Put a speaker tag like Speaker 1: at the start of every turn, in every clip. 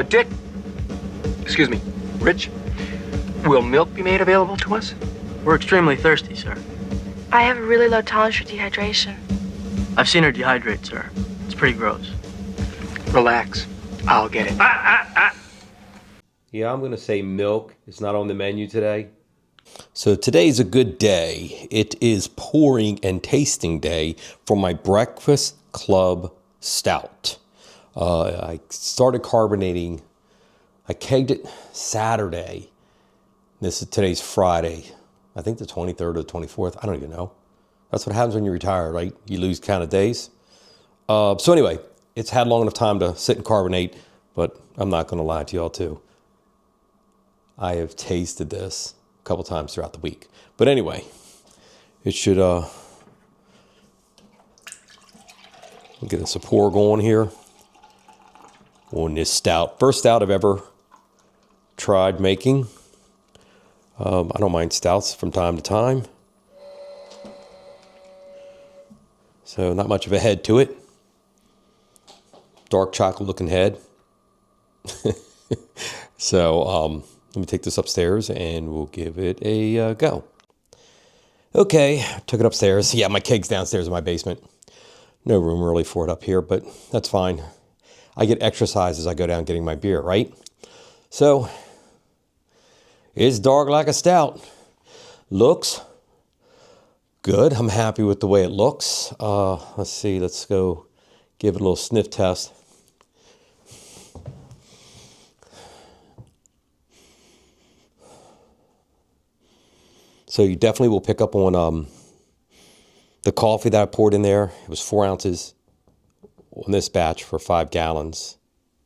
Speaker 1: Dick, excuse me, Rich, will milk be made available to us?
Speaker 2: We're extremely thirsty, sir.
Speaker 3: I have a really low tolerance for dehydration.
Speaker 2: I've seen her dehydrate, sir. It's pretty gross.
Speaker 1: Relax. I'll get it.
Speaker 4: Yeah, I'm going to say milk is not on the menu today. So today's a good day. It is pouring and tasting day for my Breakfast Club Stout. I started carbonating. I kegged it Saturday. Today's Friday. I think the 23rd or the 24th. I don't even know. That's what happens when you retire, right? You lose count of days. So anyway, it's had long enough time to sit and carbonate, but I'm not going to lie to y'all too. I have tasted this a couple times throughout the week. But anyway, it should get a pour going here on this stout. First stout I've ever tried making. I don't mind stouts from time to time. So not much of a head to it. Dark chocolate looking head. So let me take this upstairs and we'll give it a go. Okay, took it upstairs. Yeah, my keg's downstairs in my basement. No room really for it up here, but that's fine. I get exercise as I go down getting my beer, right? So it's dark like a stout. Looks good. I'm happy with the way it looks. Let's see. Let's go give it a little sniff test. So you definitely will pick up on the coffee that I poured in there. It was 4 ounces on this batch for 5 gallons.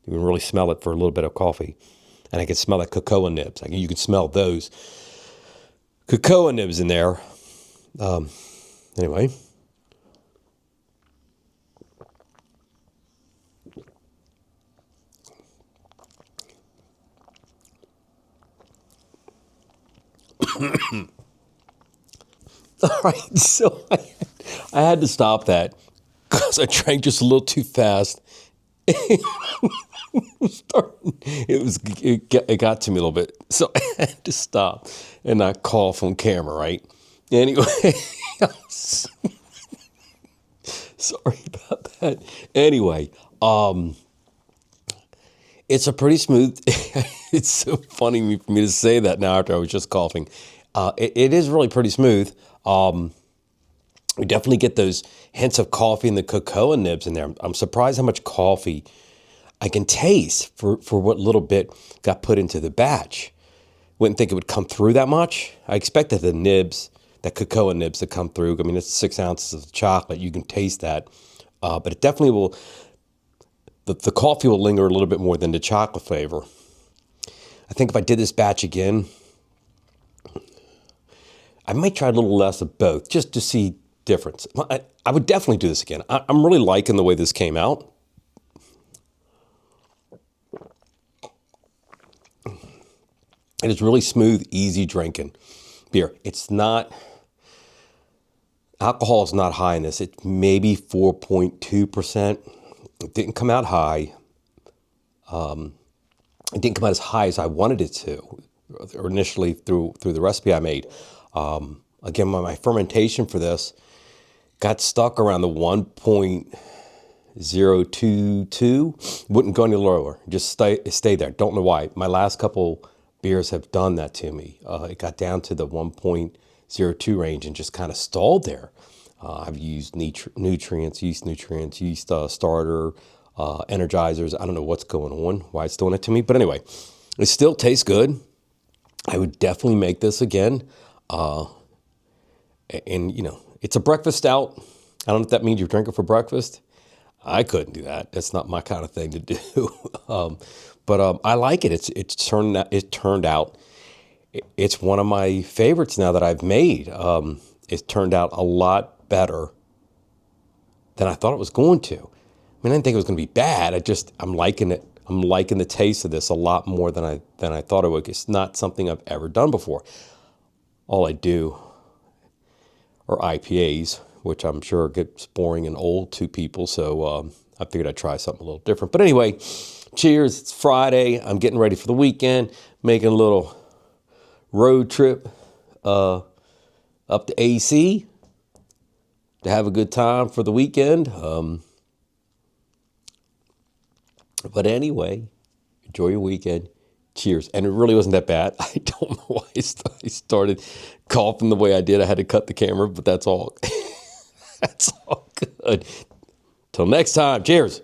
Speaker 4: You can really smell it for a little bit of coffee. And I can smell that cocoa nibs. You can smell those cocoa nibs in there. Anyway. All right, so I had to stop that because I drank just a little too fast. It got to me a little bit, so I had to stop and not cough on camera, right? Anyway, sorry about that. Anyway, it's a pretty smooth. It's so funny for me to say that now after I was just coughing. It is really pretty smooth. We definitely get those hints of coffee and the cocoa nibs in there. I'm surprised how much coffee I can taste for what little bit got put into the batch. Wouldn't think it would come through that much. I expected the nibs, that cocoa nibs to come through. I mean, it's 6 ounces of chocolate. You can taste that. But it definitely will, the coffee will linger a little bit more than the chocolate flavor. I think if I did this batch again, I might try a little less of both just to see difference. I would definitely do this again. I'm really liking the way this came out. It is really smooth, easy drinking beer. It's not, alcohol is not high in this. It's maybe 4.2%. It didn't come out high. It didn't come out as high as I wanted it to, or initially through the recipe I made. Again, my fermentation for this got stuck around the 1.022. Wouldn't go any lower. Just stay there. Don't know why. My last couple beers have done that to me. It got down to the 1.02 range and just kind of stalled there. I've used nutrients, yeast starter, energizers. I don't know what's going on, why it's doing it to me. But anyway, it still tastes good. I would definitely make this again. And, you know, it's a breakfast stout. I don't know if that means you drink it for breakfast. I couldn't do that. That's not my kind of thing to do. But I like it. It turned out. It's one of my favorites now that I've made. It turned out a lot better than I thought it was going to. I mean, I didn't think it was going to be bad. I'm liking it. I'm liking the taste of this a lot more than I thought it would. It's not something I've ever done before. All I do are IPAs, which I'm sure gets boring and old to people. So I figured I'd try something a little different. But anyway, cheers. It's Friday. I'm getting ready for the weekend, making a little road trip up to AC to have a good time for the weekend. But anyway, enjoy your weekend. Cheers. And it really wasn't that bad. I don't know why I started coughing the way I did. I had to cut the camera, but that's all. That's all good. Till next time. Cheers.